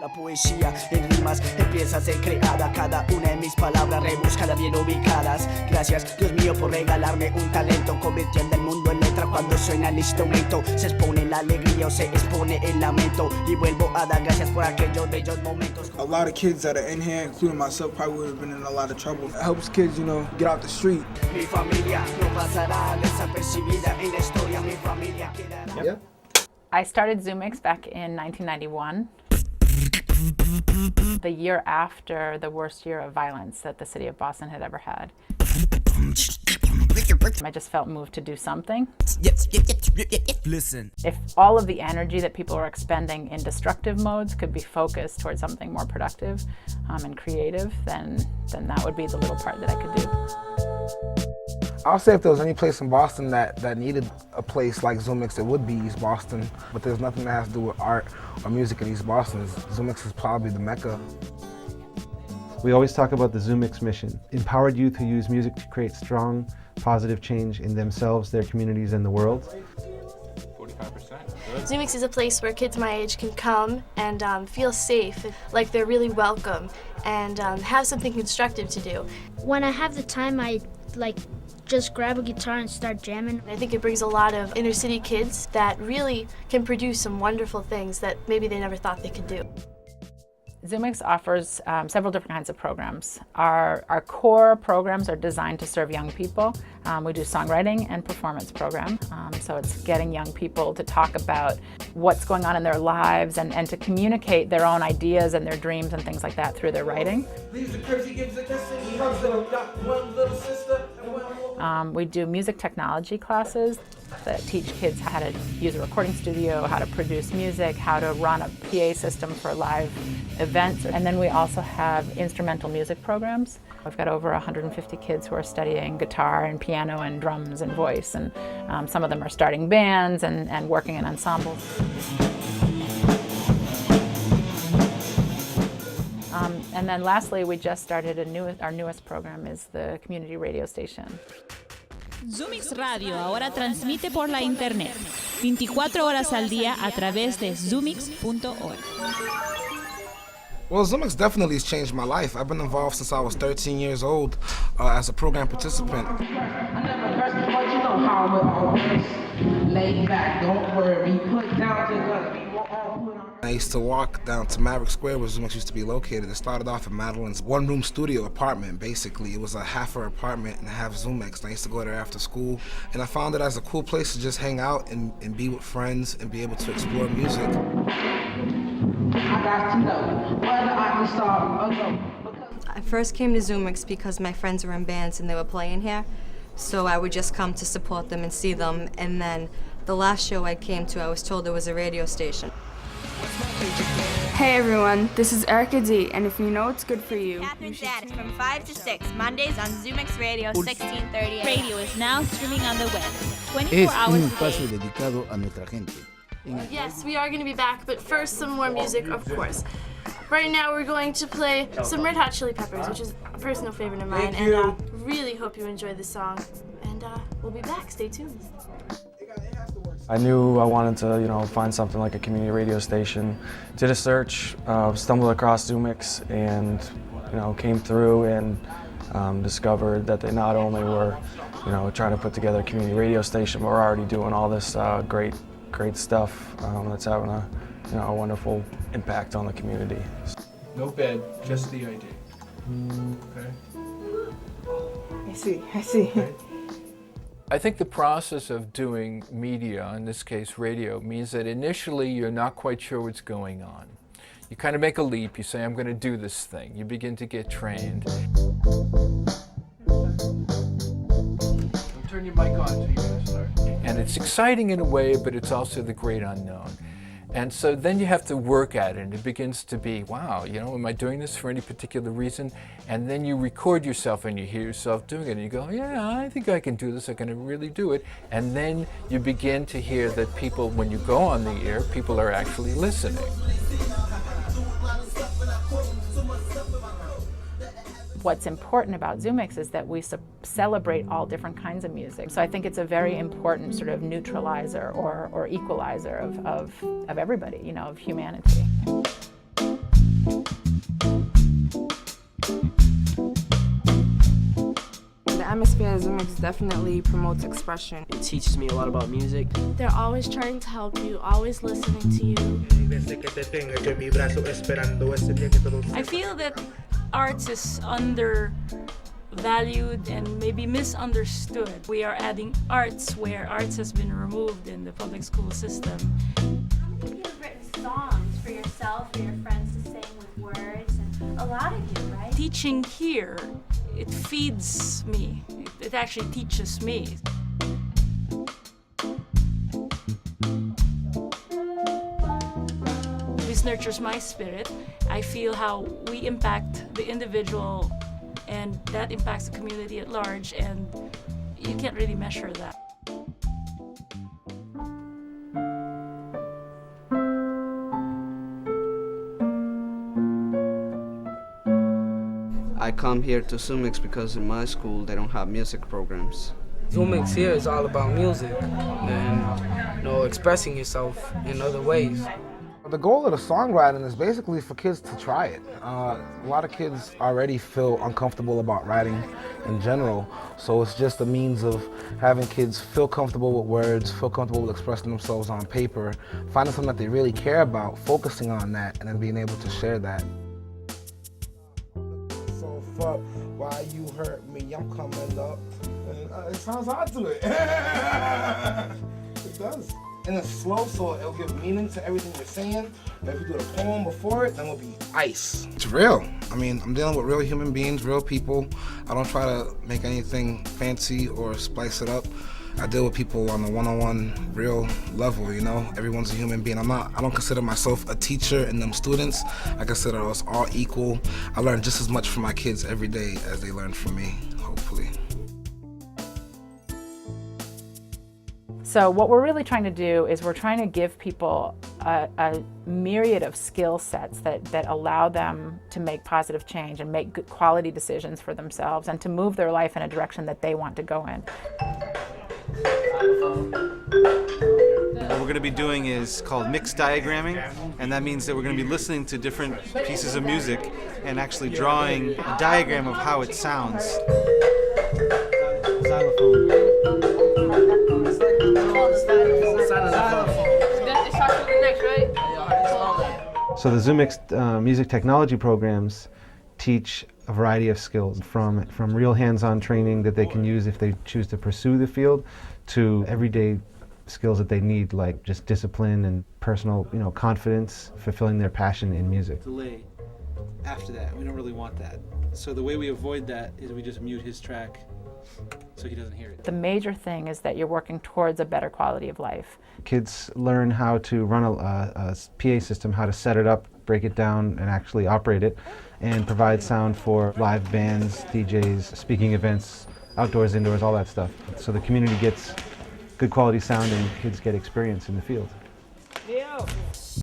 La poesía en rimas empieza a ser creada, cada una de mis palabras rebuscadas, bien ubicadas. Gracias, Dios mío, por regalarme un talento, convirtiendo el mundo en letra cuando suena el instrumento. Se expone la alegría o se expone el lamento, y vuelvo a dar gracias por aquellos bellos momentos. A lot of kids that are in here, including myself, probably would have been in a lot of trouble. It helps kids, get out the street. Mi familia no pasará desapercibida en la historia, mi familia quedará. Yeah. I started Zumix back in 1991. The year after the worst year of violence that the city of Boston had ever had. I just felt moved to do something. Listen. If all of the energy that people are expending in destructive modes could be focused towards something more productive and creative, then that would be the little part that I could do. I'll say if there was any place in Boston that needed a place like Zumix, it would be East Boston. But there's nothing that has to do with art or music in East Boston. Zumix is probably the mecca. We always talk about the Zumix mission: empowered youth who use music to create strong, positive change in themselves, their communities, and the world. 45%. Zumix is a place where kids my age can come and feel safe, like they're really welcome, and have something constructive to do. When I have the time, I just grab a guitar and start jamming. I think it brings a lot of inner city kids that really can produce some wonderful things that maybe they never thought they could do. Zumix offers several different kinds of programs. Our core programs are designed to serve young people. We do songwriting and performance program. So it's getting young people to talk about what's going on in their lives and to communicate their own ideas and their dreams and things like that through their writing. We do music technology classes that teach kids how to use a recording studio, how to produce music, how to run a PA system for live events. And then we also have instrumental music programs. We've got over 150 kids who are studying guitar and piano and drums and voice, and some of them are starting bands and working in ensembles. And then lastly, we just started our newest program is the community radio station. Zumix Radio ahora transmite por la internet 24 horas al día a través de zumix.org. Well, Zumix definitely has changed my life. I've been involved since I was 13 years old as a program participant. I never dressed much, you know how I'm always laid back, don't worry, be put down to us. I used to walk down to Maverick Square where Zumix used to be located. It started off in Madeline's one-room studio apartment, basically. It was a half her apartment and half Zumix. And I used to go there after school. And I found it as a cool place to just hang out and be with friends and be able to explore music. I got to know whether I can start or go. I first came to Zumix because my friends were in bands and they were playing here. So I would just come to support them and see them. And then the last show I came to, I was told there was a radio station. Hey everyone, this is Erica D, and if you know what's good for you, Catherine's Dad is from 5 to 6, Mondays on Zumix Radio 1630. Radio is now streaming on the web, 24 hours a day. Espacio dedicado a nuestra gente. Yes, we are going to be back, but first some more music, of course. Right now we're going to play some Red Hot Chili Peppers, which is a personal favorite of mine, and really hope you enjoy this song. And we'll be back, stay tuned. I knew I wanted to, find something like a community radio station. Did a search, stumbled across Zumix, and, came through and discovered that they not only were, trying to put together a community radio station, but were already doing all this great stuff that's having a wonderful impact on the community. No bed, just the idea. Okay. I see. Okay. I think the process of doing media, in this case radio, means that initially you're not quite sure what's going on. You kind of make a leap, you say, I'm going to do this thing. You begin to get trained. Don't turn your mic on until you're going to start. And it's exciting in a way, but it's also the great unknown. And so then you have to work at it, and it begins to be, wow, am I doing this for any particular reason? And then you record yourself and you hear yourself doing it, and you go, yeah, I think I can do this, I can really do it. And then you begin to hear that people, when you go on the air, people are actually listening. What's important about Zumix is that we celebrate all different kinds of music. So I think it's a very important sort of neutralizer or equalizer of everybody, of humanity. The atmosphere at Zumix definitely promotes expression. It teaches me a lot about music. They're always trying to help you, always listening to you. I feel that arts is undervalued and maybe misunderstood. We are adding arts where arts has been removed in the public school system. You've written songs for yourself, for your friends to sing with words, and a lot of you, right? Teaching here, it feeds me. It actually teaches me. This nurtures my spirit. I feel how we impact the individual and that impacts the community at large, and you can't really measure that. I come here to Zumix because in my school they don't have music programs. Zumix here is all about music and expressing yourself in other ways. The goal of the songwriting is basically for kids to try it. A lot of kids already feel uncomfortable about writing in general, so it's just a means of having kids feel comfortable with words, feel comfortable with expressing themselves on paper, finding something that they really care about, focusing on that, and then being able to share that. So fuck, why you hurt me, I'm coming up. It sounds odd to it. It does. And it's slow, so it'll give meaning to everything you're saying. And if you do the poem before it, then it'll be ice. It's real. I mean, I'm dealing with real human beings, real people. I don't try to make anything fancy or spice it up. I deal with people on a one-on-one, real level, you know? Everyone's a human being. I don't consider myself a teacher and them students. I consider us all equal. I learn just as much from my kids every day as they learn from me, hopefully. So what we're really trying to do is we're trying to give people a myriad of skill sets that allow them to make positive change and make good quality decisions for themselves and to move their life in a direction that they want to go in. What we're going to be doing is called mixed diagramming, and that means that we're going to be listening to different pieces of music and actually drawing a diagram of how it sounds. Xylophone. So the Zumix music technology programs teach a variety of skills, from real hands-on training that they can use if they choose to pursue the field, to everyday skills that they need, like just discipline and personal, confidence, fulfilling their passion in music. Delay after that, we don't really want that. So the way we avoid that is we just mute his track so he doesn't hear it. The major thing is that you're working towards a better quality of life. Kids learn how to run a PA system, how to set it up, break it down, and actually operate it, and provide sound for live bands, DJs, speaking events, outdoors, indoors, all that stuff. So the community gets good quality sound and kids get experience in the field. Yo.